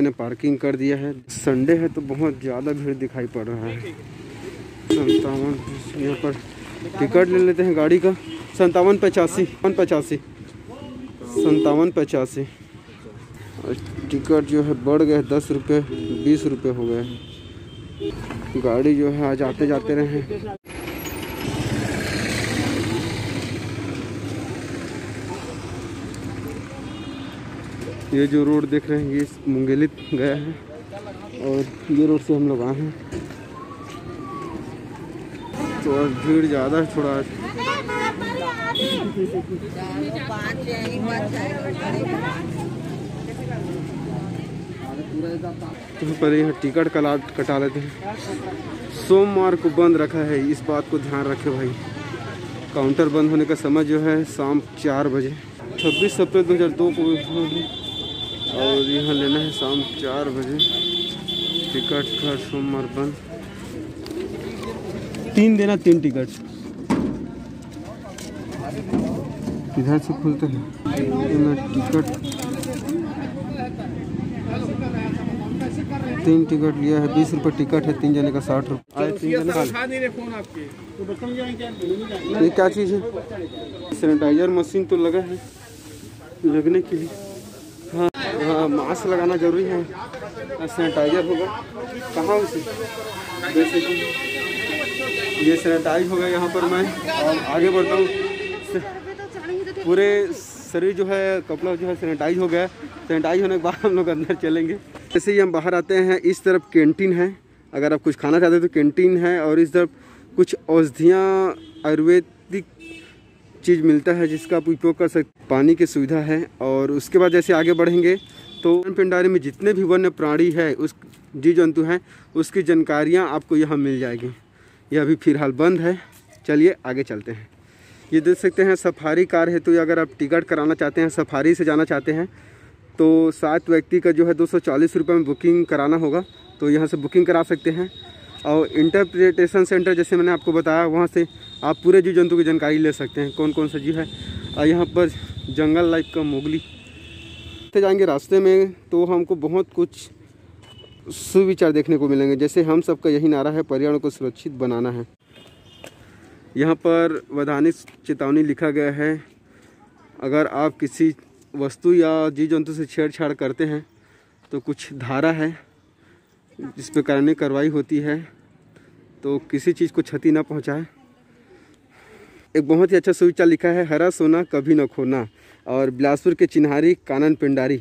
मैंने पार्किंग कर दिया है। संडे है तो बहुत ज़्यादा भीड़ दिखाई पड़ रहा है। 57 यहाँ पर टिकट ले लेते हैं गाड़ी का। 5785 और टिकट जो है बढ़ गए 10 रुपये 20 रुपये हो गए। गाड़ी जो है आज आते जाते रहे। ये जो रोड देख रहे हैं ये मुंगेली गया है और ये रोड से हम लोग आए हैं। तो आज भीड़ ज़्यादा है थोड़ा आज। तो पर यहाँ टिकट कटा लेते हैं। सोमवार को बंद रखा है, इस बात को ध्यान रखे भाई। काउंटर बंद होने का समय जो है शाम 4 बजे। 26 अप्रैल 2002 को और यहाँ लेना है शाम 4 बजे। टिकट हर सोमवार बंद। 3 देना 3 टिकट। इधर से खुलते हैं। टिकट 3 टिकट लिया है। 20 रुपये टिकट है। 3 जने का 60 रुपये। ये क्या चीज़ है? सैनिटाइजर मशीन तो लगा है लगने के लिए। हाँ हाँ, मास्क लगाना जरूरी है। सैनिटाइजर होगा कहाँ उसे? जैसे कि ये सैनिटाइज हो गया। यहाँ पर मैं आगे बढ़ता हूँ। पूरे शरीर जो है कपड़ा जो है सैनिटाइज हो गया। सैनिटाइज होने के बाद हम लोग अंदर चलेंगे। जैसे ही हम बाहर आते हैं इस तरफ कैंटीन है। अगर आप कुछ खाना चाहते हैं तो कैंटीन है। और इस तरफ कुछ औषधियाँ आयुर्वेदिक चीज़ मिलता है जिसका आप उपयोग कर सकते। पानी की सुविधा है। और उसके बाद जैसे आगे बढ़ेंगे तो पिंडारी में जितने भी वन्य प्राणी है उस जीव जंतु हैं उसकी जानकारियाँ आपको यहाँ मिल जाएगी। यह अभी फिलहाल बंद है। चलिए आगे चलते हैं। ये देख सकते हैं सफारी कार है। तो अगर आप टिकट कराना चाहते हैं, सफारी से जाना चाहते हैं तो 7 व्यक्ति का जो है 240 रुपये में बुकिंग कराना होगा। तो यहाँ से बुकिंग करा सकते हैं। और इंटरप्रिटेशन सेंटर जैसे मैंने आपको बताया वहाँ से आप पूरे जीव जंतु की जानकारी ले सकते हैं कौन कौन सा जीव है। और यहाँ पर जंगल लाइफ का मोगली से जाएंगे रास्ते में तो हमको बहुत कुछ सुविचार देखने को मिलेंगे। जैसे हम सबका यही नारा है, पर्यावरण को सुरक्षित बनाना है। यहाँ पर वैधानिक चेतावनी लिखा गया है। अगर आप किसी वस्तु या जीव जंतु से छेड़छाड़ करते हैं तो कुछ धारा है जिस पर कानूनी कार्रवाई होती है। तो किसी चीज़ को क्षति ना पहुँचाए। एक बहुत ही अच्छा सुविचार लिखा है, हरा सोना कभी न खोना। और बिलासपुर के चिन्हारी कानन पिंडारी।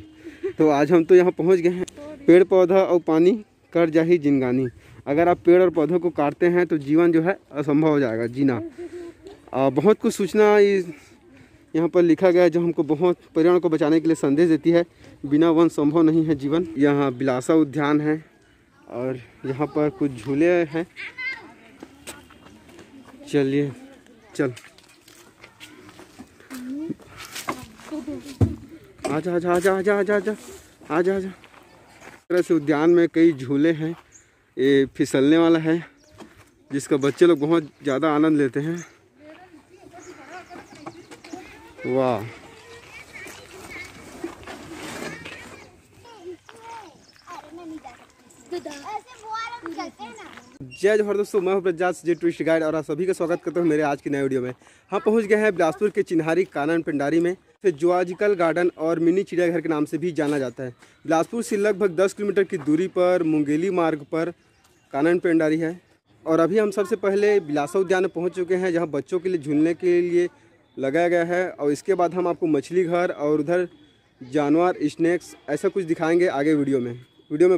तो आज हम तो यहाँ पहुँच गए हैं। पेड़ पौधा और पानी कर जाही जिनगानी। अगर आप पेड़ और पौधों को काटते हैं तो जीवन जो है असंभव हो जाएगा जीना। बहुत कुछ सूचना यहाँ पर लिखा गया है जो हमको बहुत पर्यावरण को बचाने के लिए संदेश देती है। बिना वन संभव नहीं है जीवन। यहाँ बिलासा उद्यान है और यहाँ पर कुछ झूले हैं। चलिए चल आजा आजा आजा आजा आजा आजा आजा आजा। तरह से उद्यान में कई झूले हैं। ये फिसलने वाला है जिसका बच्चे लोग बहुत ज़्यादा आनंद लेते हैं। वाह, जय जौहर दोस्तों, मैं हूं प्रजात जी टूरिस्ट गाइड और आप सभी का स्वागत करता हूं मेरे आज की नए वीडियो में। हम पहुंच गए हैं बिलासपुर के चिन्हारी कानन पिंडारी में। जूलॉजिकल गार्डन और मिनी चिड़ियाघर के नाम से भी जाना जाता है। बिलासपुर से लगभग 10 किलोमीटर की दूरी पर मुंगेली मार्ग पर कानन पिंडारी है। और अभी हम सबसे पहले बिलासा उद्यान में पहुँच चुके हैं जहाँ बच्चों के लिए झूलने के लिए लगाया गया है। और इसके बाद हम आपको मछली घर और उधर जानवर स्नैक्स ऐसा कुछ दिखाएंगे आगे वीडियो में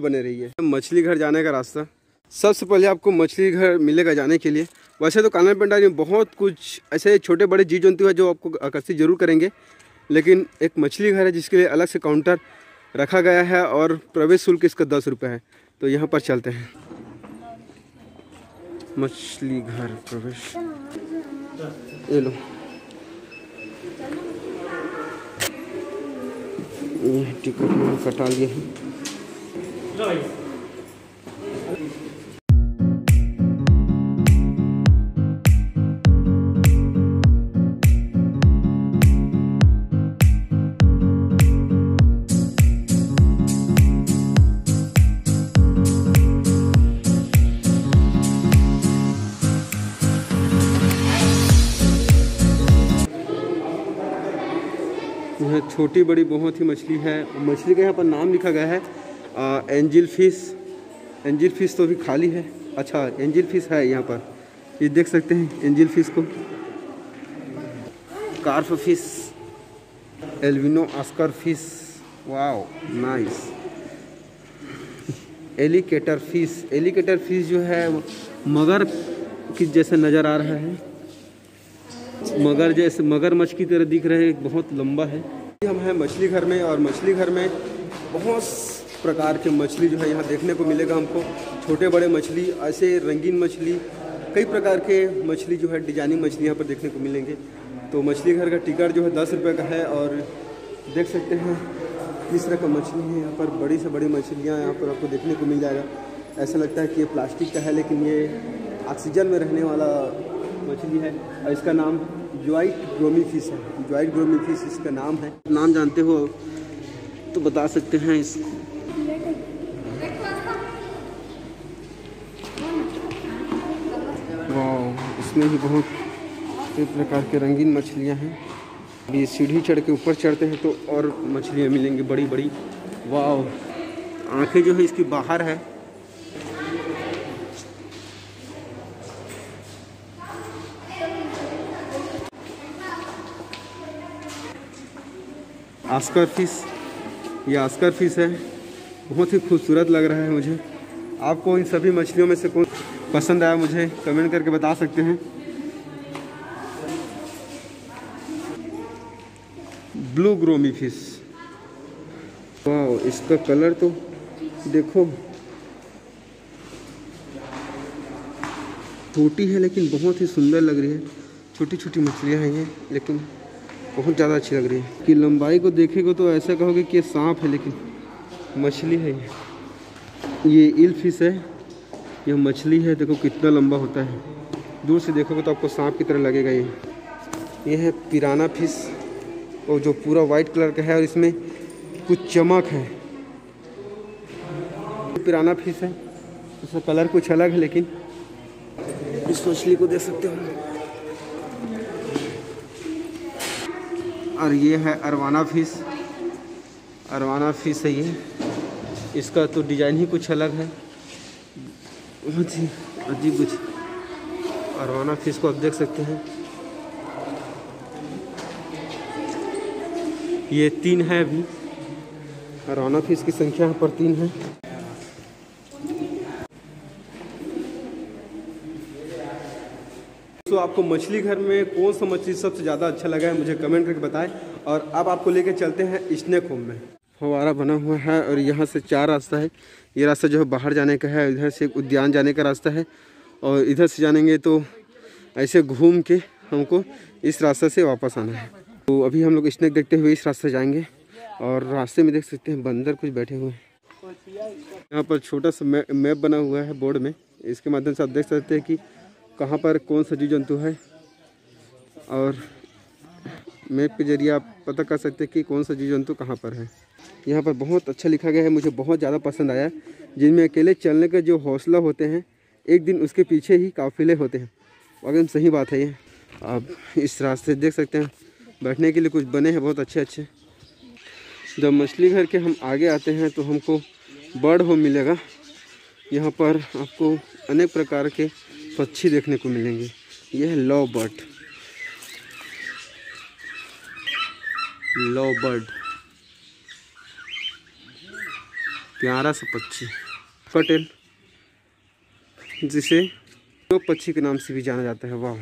बने रहिए। मछली घर जाने का रास्ता, सबसे पहले आपको मछली घर मिलेगा जाने के लिए। वैसे तो कानन पिंडारी में बहुत कुछ ऐसे छोटे बड़े जीव जंतु है जो आपको आकर्षित जरूर करेंगे, लेकिन एक मछली घर है जिसके लिए अलग से काउंटर रखा गया है और प्रवेश शुल्क इसका 10 रुपये है। तो यहाँ पर चलते हैं। मछली घर प्रवेश, ये लो ये टिकट मैंने कटा लिए हैं। है छोटी बड़ी बहुत ही मछली है। मछली का यहाँ पर नाम लिखा गया है एंजिल फिश। एंजिल फिश तो अभी खाली है। अच्छा एंजिल फिश है यहाँ पर, ये देख सकते हैं एंजिल फिश को। Carp fish, albino Oscar fish, wow nice. Alligator fish, alligator fish जो है मगर की जैसे नज़र आ रहा है, मगर जैसे मगरमच्छ की तरह दिख रहे हैं, बहुत लंबा है। हम हैं मछली घर में और मछली घर में बहुत प्रकार के मछली जो है यहाँ देखने को मिलेगा हमको। छोटे बड़े मछली, ऐसे रंगीन मछली, कई प्रकार के मछली जो है डिजाइनिंग मछली यहाँ पर देखने को मिलेंगे। तो मछली घर का टिकट जो है 10 रुपये का है और देख सकते हैं किस तरह का मछली है यहाँ पर। बड़ी से बड़ी मछलियाँ यहाँ पर आपको देखने को मिल जाएगा। ऐसा लगता है कि ये प्लास्टिक का है लेकिन ये ऑक्सीजन में रहने वाला मछली है और इसका नाम ज्वाइट ग्रोमी फिश है। ज्वाइट ग्रोमी फिश इसका नाम है। नाम जानते हो तो बता सकते हैं इसको। वाह, इसमें भी बहुत कई प्रकार के रंगीन मछलियाँ हैं। अभी सीढ़ी चढ़ के ऊपर चढ़ते हैं तो और मछलियाँ मिलेंगी बड़ी बड़ी। वाह, आंखें जो है इसकी बाहर है। ऑस्कर फिश, ये ऑस्कर फिश है, बहुत ही खूबसूरत लग रहा है मुझे। आपको इन सभी मछलियों में से कौन पसंद आया मुझे कमेंट करके बता सकते हैं। ब्लू ग्रोमी फिश, वाह इसका कलर तो देखो, छोटी है लेकिन बहुत ही सुंदर लग रही है। छोटी छोटी मछलियां हैं ये, लेकिन बहुत ज़्यादा अच्छी लग रही है। कि लंबाई को देखेगा तो ऐसा कहोगे कि ये सांप है लेकिन मछली है ये ईल फिश है, यह मछली है। देखो कितना लंबा होता है, दूर से देखोगे तो आपको सांप की तरह लगेगा। ये है पिराना फिश, और जो पूरा वाइट कलर का है और इसमें कुछ चमक है। पिराना फिश है, उसका कलर कुछ अलग है लेकिन इस मछली को देख सकते हो। और ये है अरवाना फिश, अरवाना फिश है ये। इसका तो डिजाइन ही कुछ अलग है, बहुत ही अजीब कुछ। अरवाना फिश को आप देख सकते हैं। ये 3 है अभी, अरवाना फिश की संख्या यहाँ पर 3 है। तो आपको मछली घर में कौन सा मछली सबसे ज़्यादा अच्छा लगा है मुझे कमेंट करके बताएं। और अब आपको लेके चलते हैं स्नेक होम में। फव्वारा बना हुआ है और यहाँ से 4 रास्ता है। ये रास्ता जो है बाहर जाने का है, इधर से उद्यान जाने का रास्ता है और इधर से जानेंगे तो ऐसे घूम के हमको इस रास्ते से वापस आना है। तो अभी हम लोग स्नेक देखते हुए इस रास्ते जाएंगे और रास्ते में देख सकते हैं बंदर कुछ बैठे हुए हैं। यहाँ पर छोटा सा मैप बना हुआ है बोर्ड में, इसके माध्यम से आप देख सकते हैं कि कहाँ पर कौन सा जीव जंतु है और मैप के जरिए आप पता कर सकते हैं कि कौन सा जीव जंतु कहाँ पर है। यहाँ पर बहुत अच्छा लिखा गया है, मुझे बहुत ज़्यादा पसंद आया। जिनमें अकेले चलने का जो हौसला होते हैं, एक दिन उसके पीछे ही काफिले होते हैं। एकदम सही बात है ये। आप इस रास्ते देख सकते हैं बैठने के लिए कुछ बने हैं बहुत अच्छे अच्छे। जब मछली घर के हम आगे आते हैं तो हमको बर्ड होम मिलेगा। यहाँ पर आपको अनेक प्रकार के पक्षी देखने को मिलेंगे। यह है लव बर्ड, लव बर्ड, प्यारा सा पक्षी कटेल, जिसे दो पक्षी के नाम से भी जाना जाता है। वाह,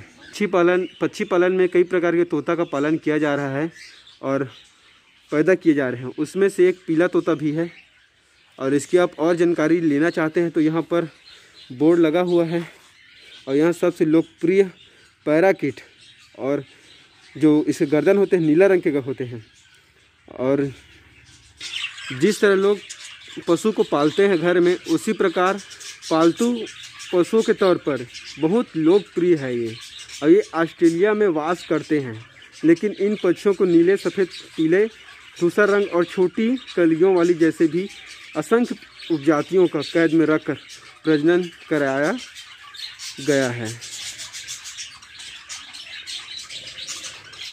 पक्षी पालन में कई प्रकार के तोता का पालन किया जा रहा है और पैदा किए जा रहे हैं। उसमें से एक पीला तोता भी है। और इसकी आप और जानकारी लेना चाहते हैं तो यहाँ पर बोर्ड लगा हुआ है। और यहाँ सबसे लोकप्रिय पैराकिट, और जो इसके गर्दन होते हैं नीला रंग के होते हैं। और जिस तरह लोग पशु को पालते हैं घर में, उसी प्रकार पालतू पशुओं के तौर पर बहुत लोकप्रिय है ये। और ये ऑस्ट्रेलिया में वास करते हैं। लेकिन इन पक्षियों को नीले, सफ़ेद, पीले, धूसर रंग और छोटी कलियों वाली जैसे भी असंख्य उपजातियों का कैद में रखकर प्रजनन कराया गया है।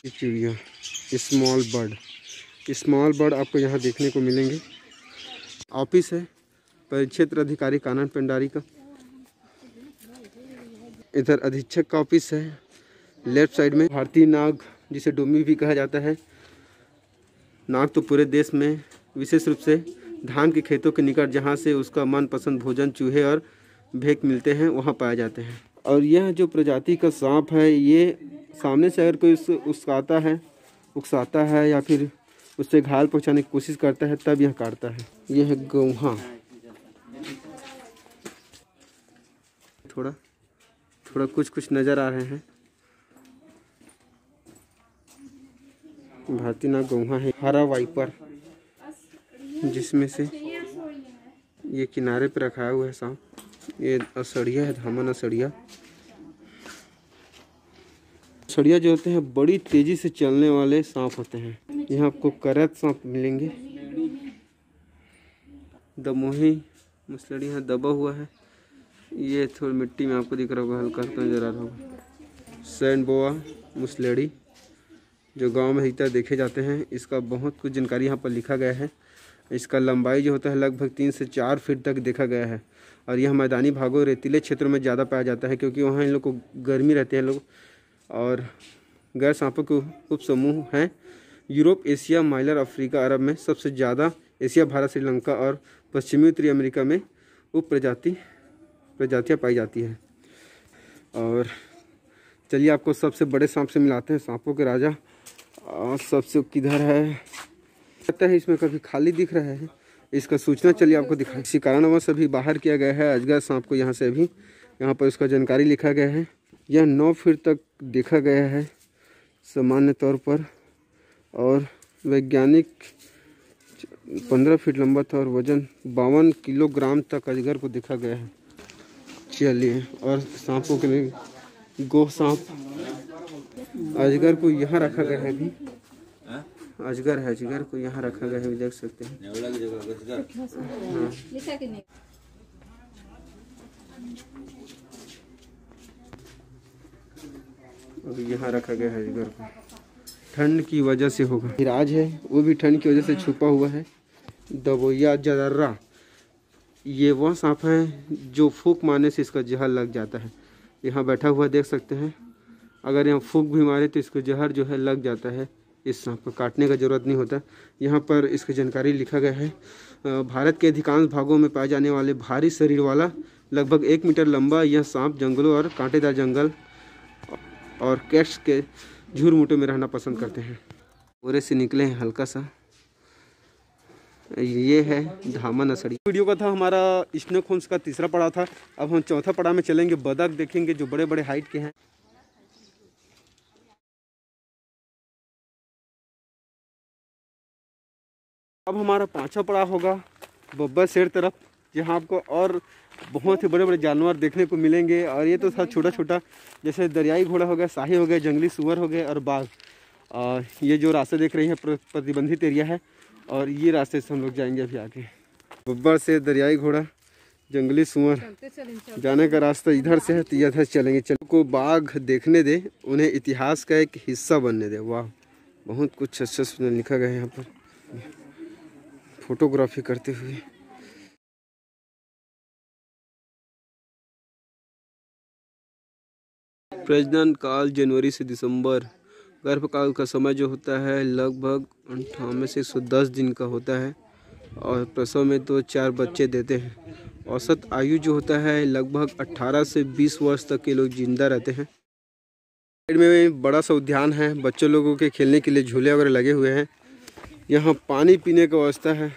चिड़िया स्मॉल बर्ड, स्मॉल बर्ड आपको यहाँ देखने को मिलेंगे। ऑफिस है परिक्षेत्र अधिकारी कानन पेंडारी का। इधर अधीक्षक का ऑफिस है। लेफ्ट साइड में भारतीय नाग जिसे डोमी भी कहा जाता है। नाग तो पूरे देश में विशेष रूप से धान के खेतों के निकट जहाँ से उसका मनपसंद भोजन चूहे और भेक मिलते हैं वहाँ पाए जाते हैं। और यह जो प्रजाति का सांप है ये सामने से अगर कोई उकसाता है या फिर उससे घायल पहुँचाने की कोशिश करता है तब यह काटता है। यह है गौहा। थोड़ा कुछ नज़र आ रहे हैं। भारतीय नाग गौहा है। हरा वाइपर जिसमें से ये किनारे पे रखा हुआ है सांप। ये असड़िया है, धामन असड़िया। असड़िया जो होते हैं बड़ी तेजी से चलने वाले सांप होते हैं। यहाँ आपको करैत सांप मिलेंगे। दमोही मुसलड़ी यहाँ दबा हुआ है। ये थोड़ी मिट्टी में आपको दिख रहा होगा, हल्का हल्का नजर आ रहा होगा। सैंड बोआ मुसलड़ी जो गांव में अधिकतर देखे जाते हैं। इसका बहुत कुछ जानकारी यहाँ पर लिखा गया है। इसका लंबाई जो होता है लगभग 3 से 4 फीट तक देखा गया है। और यह मैदानी भागों रेतीले क्षेत्रों में ज़्यादा पाया जाता है क्योंकि वहाँ इन लोग को गर्मी रहती है लोग। और गैर सांपों के उप समूह हैं यूरोप, एशिया, माइलर, अफ्रीका, अरब में सबसे ज़्यादा एशिया, भारत, श्रीलंका और पश्चिमी उत्तरी अमेरिका में उप प्रजातियाँ पाई जाती है। और चलिए आपको सबसे बड़े सांप से मिलाते हैं। सांपों के राजा सबसे किधर है लगता है इसमें कभी खाली दिख रहा है। इसका सूचना चलिए आपको दिखाएं। इसी कारणवश अभी बाहर किया गया है अजगर सांप को। यहाँ से अभी यहाँ पर उसका जानकारी लिखा गया है। यह 9 फीट तक देखा गया है सामान्य तौर पर और वैज्ञानिक 15 फीट लंबा था और वजन 52 किलोग्राम तक अजगर को देखा गया है। चलिए और सांपों के लिए गोह सांप अजगर को यहाँ रखा गया है। अभी अजगर है, अजगर को यहाँ रखा गया है, देख सकते हैं। अभी यहाँ रखा गया है अजगर को। ठंड की वजह से होगा। हिराज है वो भी ठंड की वजह से छुपा हुआ है। दबोया जदर्रा ये वह सांप है जो फूंक मारने से इसका जहर लग जाता है। यहाँ बैठा हुआ देख सकते हैं। अगर यहाँ फूंक भी मारे तो इसको जहर जो है लग जाता है। इस सांप को काटने का ज़रूरत नहीं होता। यहाँ पर इसकी जानकारी लिखा गया है। भारत के अधिकांश भागों में पाए जाने वाले भारी शरीर वाला लगभग 1 मीटर लंबा यह सांप जंगलों और कांटेदार जंगल और कैट्स के झुरमुटों में रहना पसंद करते हैं। पूरे से निकले हैं हल्का सा। ये है धामन असड़ी। वीडियो का था हमारा स्नेक होम्स का तीसरा पड़ाव था। अब हम चौथा पड़ाव में चलेंगे। बतख देखेंगे जो बड़े बड़े हाइट के हैं। अब हमारा 5वां पड़ाव होगा बब्बर शेर तरफ, जहाँ आपको और बहुत ही बड़े बड़े जानवर देखने को मिलेंगे। और ये तो था छोटा छोटा, जैसे दरियाई घोड़ा हो गया, शाही हो गया, जंगली सुअर हो गए और बाघ। और ये जो रास्ता देख रही है प्रतिबंधित एरिया है और ये रास्ते से हम लोग जाएंगे अभी आगे। बब्बर शेर, दरियाई घोड़ा, जंगली सुअर जाने का रास्ता इधर से है तो इधर चलेंगे। चलो को बाघ देखने दे, उन्हें इतिहास का एक हिस्सा बनने दे। वाह, बहुत कुछ अच्छा लिखा गया है यहाँ पर फोटोग्राफी करते हुए। प्रजनन काल जनवरी से दिसंबर। गर्भकाल का समय जो होता है लगभग 98 से 110 दिन का होता है और प्रसव में 2-4 बच्चे देते हैं। औसत आयु जो होता है लगभग 18 से 20 वर्ष तक के लोग जिंदा रहते हैं। साइड में बड़ा सा उद्यान है, बच्चों लोगों के खेलने के लिए झूले वगैरह लगे हुए हैं। यहाँ पानी पीने का व्यवस्था है।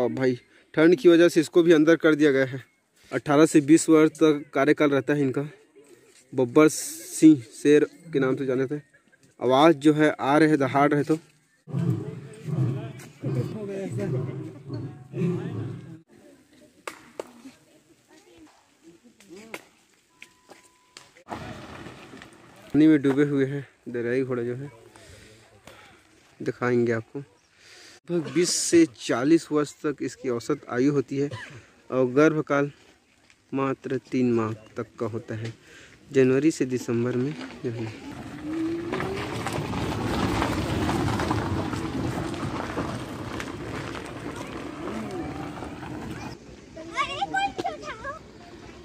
भाई ठंड की वजह से इसको भी अंदर कर दिया गया है। 18 से 20 वर्ष तक कार्यकाल रहता है इनका। बब्बर सिंह शेर के नाम से जाने थे। आवाज़ जो है आ रहे दहाड़ रहे तो पानी में डूबे हुए हैं। दरियाई घोड़ा जो है दिखाएंगे आपको। लगभग 20 से 40 वर्ष तक इसकी औसत आयु होती है और गर्भकाल मात्र 3 माह तक का होता है, जनवरी से दिसंबर में।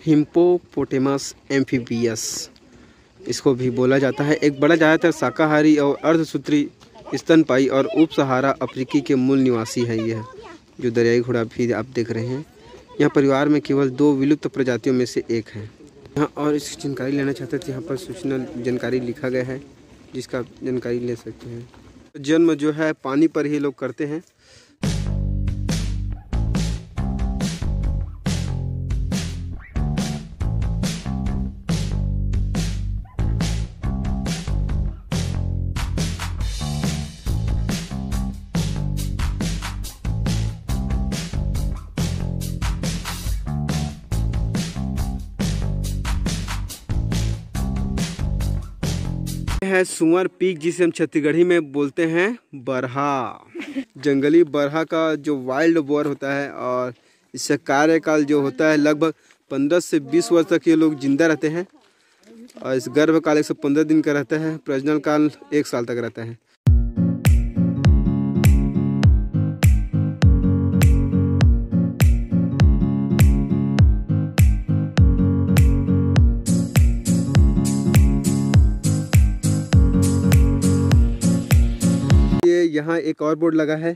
हिप्पोपोटेमस एम्फीबियस इसको भी बोला जाता है। एक बड़ा ज़्यादातर शाकाहारी और अर्धसूत्री स्तनपायी और उप सहारा अफ्रीकी के मूल निवासी है। यह जो दरियाई घोड़ा भी आप देख रहे हैं, यह परिवार में केवल 2 विलुप्त प्रजातियों में से एक है। यहाँ और इसकी जानकारी लेना चाहते थे, यहाँ पर सूचना जानकारी लिखा गया है जिसका आप जानकारी ले सकते हैं। जन्म जो है पानी पर ही लोग करते हैं। है सुअर पीक, जिसे हम छत्तीसगढ़ी में बोलते हैं बरहा। जंगली बरहा का जो वाइल्ड बोर होता है और इसका कार्यकाल जो होता है लगभग 15 से 20 वर्ष तक ये लोग जिंदा रहते हैं। और इस गर्भकाल 115 दिन का रहता है। प्रजनन काल 1 साल तक रहता है। यहाँ एक और बोर्ड लगा है।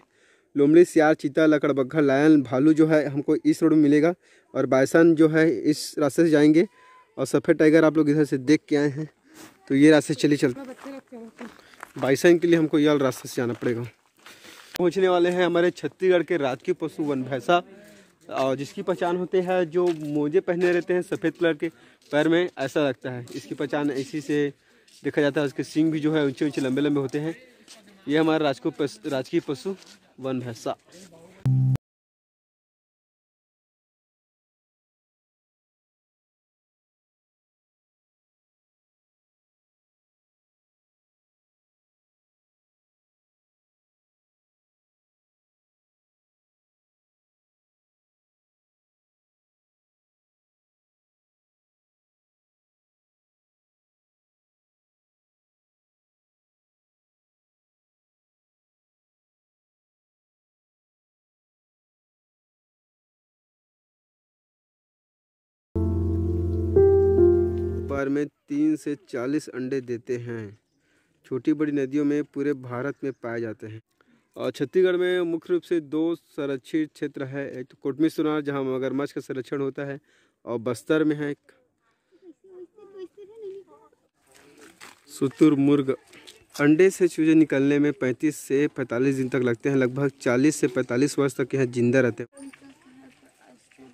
लोमड़ी, सियार, चीता, लकड़बग्घा, लायन, भालू जो है हमको इस रोड में मिलेगा और बाइसन जो है इस रास्ते से जाएंगे और सफ़ेद टाइगर आप लोग इधर से देख के आए हैं तो ये रास्ते चलिए चलते। बाइसन के लिए हमको यह रास्ते से जाना पड़ेगा। पहुँचने वाले हैं हमारे छत्तीसगढ़ के राजकीय पशु वन भैंसा, और जिसकी पहचान होते हैं जो मोजे पहने रहते हैं सफ़ेद कलर के पैर में, ऐसा लगता है। इसकी पहचान इसी से देखा जाता है। उसके सींग भी जो है ऊंचे ऊंचे लंबे लंबे होते हैं। ये हमारा राजकीय पशु वन भैंसा। बार में 3 से 40 अंडे देते हैं। छोटी बड़ी नदियों में पूरे भारत में पाए जाते हैं। और छत्तीसगढ़ में मुख्य रूप से 2 संरक्षित क्षेत्र है। एक तो कोटमी सोनार जहाँ मगरमच्छ का संरक्षण होता है, और बस्तर में है एक शुतुरमुर्ग। अंडे से चूजे निकलने में 35 से 45 दिन तक लगते हैं। लगभग 40 से 45 वर्ष तक यह जिंदा रहते हैं।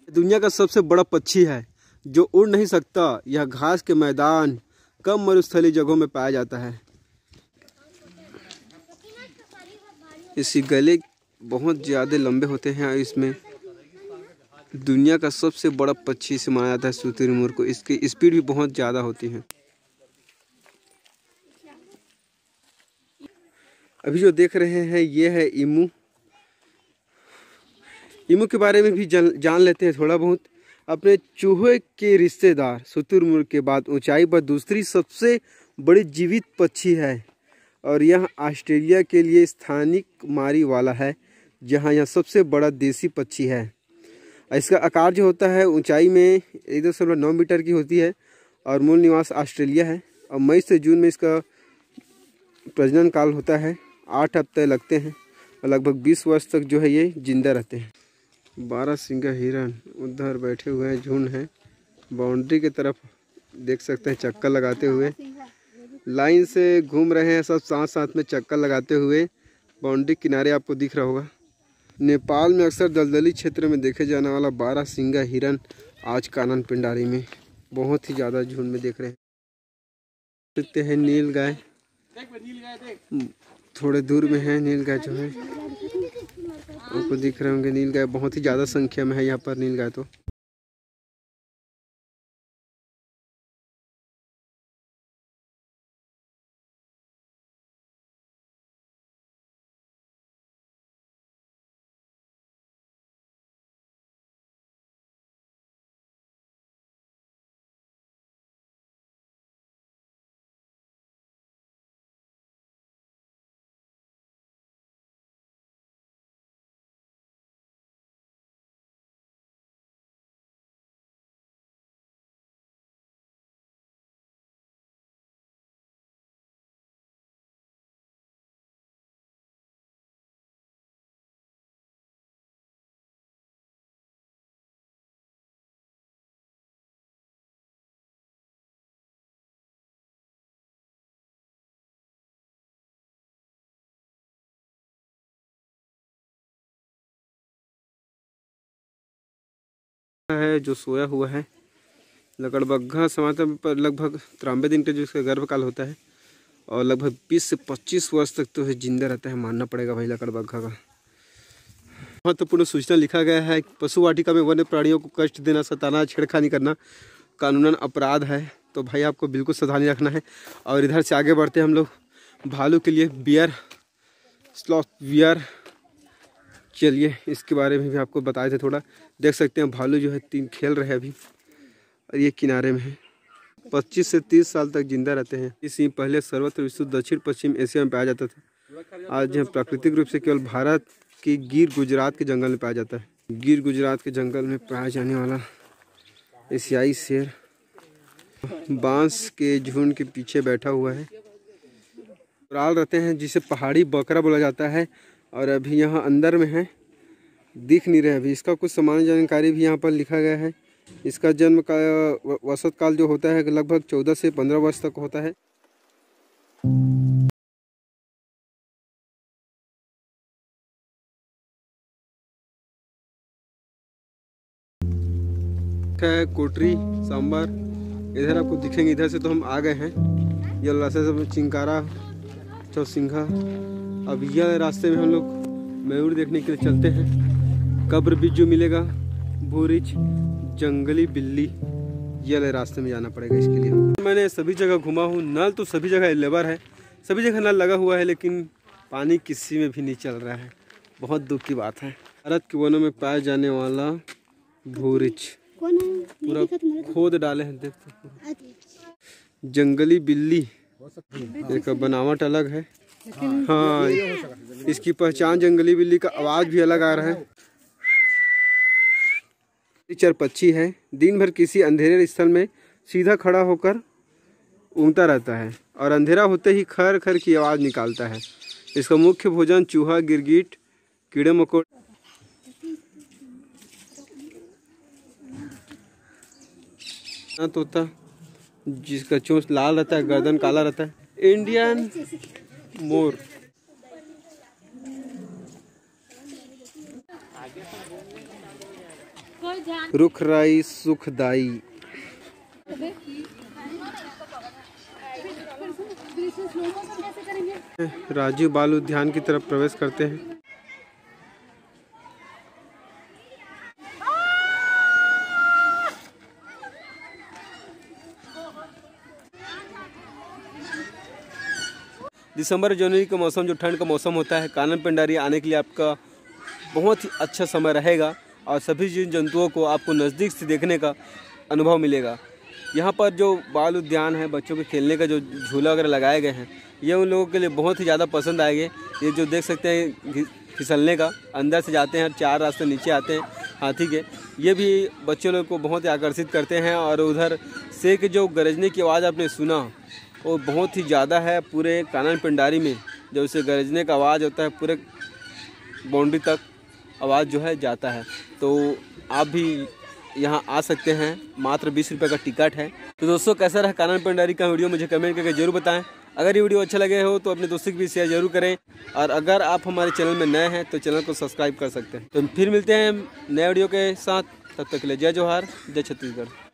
दुनिया का सबसे बड़ा पक्षी है जो उड़ नहीं सकता। यह घास के मैदान, कम मरुस्थलीय जगहों में पाया जाता है। इसके गले बहुत ज़्यादा लंबे होते हैं और इसमें दुनिया का सबसे बड़ा पक्षी से माना जाता है शुतुरमुर्ग को। इसकी स्पीड भी बहुत ज़्यादा होती है। अभी जो देख रहे हैं ये है ईमू। ईमू के बारे में भी जान लेते हैं थोड़ा बहुत। अपने चूहे के रिश्तेदार शुतुरमुर्ग के बाद ऊंचाई पर दूसरी सबसे बड़ी जीवित पक्षी है, और यह ऑस्ट्रेलिया के लिए स्थानिक मारी वाला है, जहां यह सबसे बड़ा देसी पक्षी है। इसका आकार जो होता है ऊंचाई में 1.9 मीटर की होती है, और मूल निवास ऑस्ट्रेलिया है। और मई से जून में इसका प्रजनन काल होता है। 8 हफ्ते लगते हैं और लगभग 20 वर्ष तक जो है ये जिंदा रहते हैं। 12 सिंगा हिरन उधर बैठे हुए हैं, झुंड है। बाउंड्री की तरफ देख सकते हैं चक्कर लगाते हुए लाइन से घूम रहे हैं। सब साथ साथ में चक्कर लगाते हुए बाउंड्री किनारे आपको दिख रहा होगा। नेपाल में अक्सर दलदली क्षेत्र में देखे जाने वाला 12 सिंगा हिरन आज कानन पिंडारी में बहुत ही ज़्यादा झुंड में देख रहे हैं। देखते हैं नील गाय थोड़े दूर में है। नील गाय जो है आपको दिख रहे होंगे। नील गाय बहुत ही ज़्यादा संख्या में है यहाँ पर नील गाय तो। है जो सोया हुआ है। लकड़बग्घा समाप्त पर लगभग 93 दिन का जो इसका गर्भकाल होता है और लगभग 20 से 25 वर्ष तक तो जिंदा रहता है, मानना पड़ेगा भाई लकड़बग्घा का। महत्वपूर्ण सूचना लिखा गया है, पशु वाटिका में वन्य प्राणियों को कष्ट देना, सताना, छेड़खानी करना कानूनन अपराध है, तो भाई आपको बिल्कुल सावधानी रखना है। और इधर से आगे बढ़ते हैं हम लोग भालू के लिए, बियर, स्लॉथ बियर। चलिए इसके बारे में भी आपको बताए थे थोड़ा। देख सकते हैं भालू जो है 3 खेल रहे हैं अभी और ये किनारे में है। 25 से 30 साल तक जिंदा रहते हैं। इसी पहले सर्वत्र विश्व दक्षिण पश्चिम एशिया में पाया जाता था। आज यह प्राकृतिक रूप से केवल भारत की गिर गुजरात के जंगल में पाया जाता है। गिर गुजरात के जंगल में पाया जाने वाला एशियाई शेर बांस के झुंड के पीछे बैठा हुआ है। राल रहते हैं जिसे पहाड़ी बकरा बोला जाता है और अभी यहाँ अंदर में है, दिख नहीं रहे अभी। इसका कुछ सामान्य जानकारी भी यहाँ पर लिखा गया है। इसका जन्म का औसत काल जो होता है लगभग 14 से 15 वर्ष तक होता है। कोटरी सांबर इधर आपको दिखेंगे। इधर से तो हम आ गए हैं, ये रास्ते से चिंकारा चौसिंघा। अब यह रास्ते में हम लोग मयूर देखने के लिए चलते हैं। कब्र बिज्जू मिलेगा, भूरिच, जंगली बिल्ली, ये वाले रास्ते में जाना पड़ेगा इसके लिए। मैंने सभी जगह घुमा हूँ, नल तो सभी जगह अवेलेबल है, सभी जगह नल लगा हुआ है, लेकिन पानी किसी में भी नहीं चल रहा है। बहुत दुख की बात है। भारत के वनों में पाया जाने वाला भूरिच पूरा खोद डाले हैं, देखते। जंगली बिल्ली एक बनावट अलग है। हाँ, इसकी पहचान जंगली बिल्ली का आवाज भी अलग आ रहा है। चर पक्षी है, दिन भर किसी अंधेरे स्थल में सीधा खड़ा होकर ऊँगता रहता है और अंधेरा होते ही खर खर की आवाज़ निकालता है। इसका मुख्य भोजन चूहा, गिरगिट, कीड़े मकोड़े। तोता जिसका चोंच लाल रहता है, गर्दन काला रहता है। इंडियन मोर। रुखराई सुखदाई। राजीव बाल उद्यान की तरफ प्रवेश करते हैं। दिसंबर जनवरी का मौसम जो ठंड का मौसम होता है, कानन पेंडारी आने के लिए आपका बहुत ही अच्छा समय रहेगा और सभी जीव जंतुओं को आपको नज़दीक से देखने का अनुभव मिलेगा। यहाँ पर जो बाल उद्यान है, बच्चों के खेलने का जो झूला वगैरह लगाए गए हैं, ये उन लोगों के लिए बहुत ही ज़्यादा पसंद आएंगे। ये जो देख सकते हैं फिसलने का, अंदर से जाते हैं 4 रास्ते नीचे आते हैं हाथी के, ये भी बच्चों लोग को बहुत ही आकर्षित करते हैं। और उधर से कि जो गरजने की आवाज़ आपने सुना वो बहुत ही ज़्यादा है। पूरे कानन पेंडारी में जब उसे गरजने का आवाज़ होता है, पूरे बाउंड्री तक आवाज़ जो है जाता है। तो आप भी यहाँ आ सकते हैं, मात्र 20 रुपये का टिकट है। तो दोस्तों, कैसा रहा कानन पेंडारी का वीडियो मुझे कमेंट करके जरूर बताएं। अगर ये वीडियो अच्छा लगे हो तो अपने दोस्तों के भी शेयर जरूर करें और अगर आप हमारे चैनल में नए हैं तो चैनल को सब्सक्राइब कर सकते हैं। तो फिर मिलते हैं नए वीडियो के साथ, तब तक के लिए जय जोहार, जय छत्तीसगढ़।